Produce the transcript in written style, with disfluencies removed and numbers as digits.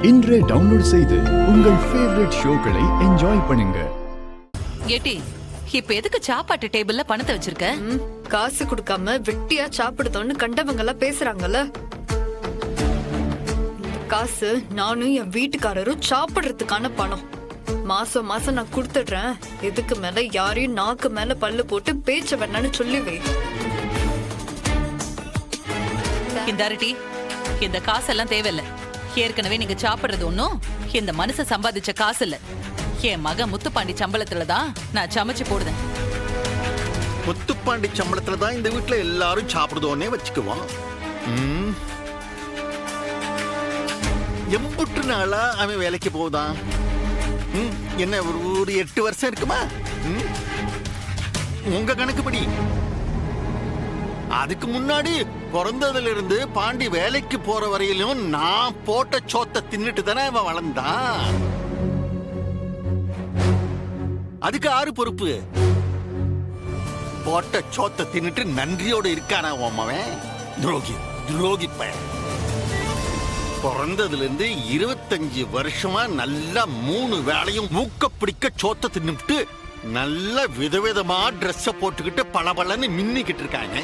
இன்றே டவுன்லோட் செய்து உங்கள் ஃபேவரட் ஷோக்களை என்ஜாய் பண்ணுங்க. ஏட்டி, இப்ப எதுக்கு சாப்பாட்டு டேபிள்ல பணத்தை வச்சிருக்க? காசு கொடுக்காம வெட்டியா சாப்பிடுதோன்னு கண்டவங்க எல்லாம் பேசுறாங்கல்ல. காசு நானும் என் வீட்டுக்காரரும் சாப்பிடுறதுக்கான பணம். மாசம் மாசம் நான் கொடுத்துடுறேன். எதுக்கு மேல யாரையும் நாக்கு மேல பல்லு போட்டு பேச்ச வேணான்னு சொல்லுவே. இந்த அரட்டி, இந்த காசெல்லாம் தேவையில்ல. ஏற்கனவே நீங்க சாப்பிடுறது ஒண்ணும் இந்த மனுஷன் சம்பாதிச்ச காசு இல்ல. என் மகன் முத்துப்பாண்டி சம்பளத்துலதான் நான் சமைச்சு போடுதேன். முத்துப்பாண்டி சம்பளத்துலதான் இந்த வீட்டுல எல்லாரும் சாப்பிடுதோன்னே வச்சுக்குவோம். எம்புட்டு நாளா அவன் வேலைக்கு போகுதான்? என்ன ஒரு 8 வருஷம் இருக்குமா? உங்க கணக்குப்படி. அதுக்கு முன்னாடி பிறந்ததுல இருந்து பாண்டி வேலைக்கு போற வரையிலும் நான் போட்ட சோத்தை தின்னுட்டு தானே அவன் வளர்ந்தான். அதுக்கு ஆறு பொறுப்பு? போட்ட சோத்தை தின்னுட்டு நன்றியோட இருக்கானா அவன்? துரோகி, துரோகி பையன். பிறந்ததுல இருந்து 25 வருஷமா நல்லா 3 வேளையும் மூக்க பிடிக்க சோத்தை தின்னுட்டு நல்ல விதவிதமா ட்ரெஸ்ஸ போட்டுக்கிட்டு பளபளன்னு மின்னிக்கிட்டு இருக்காங்க.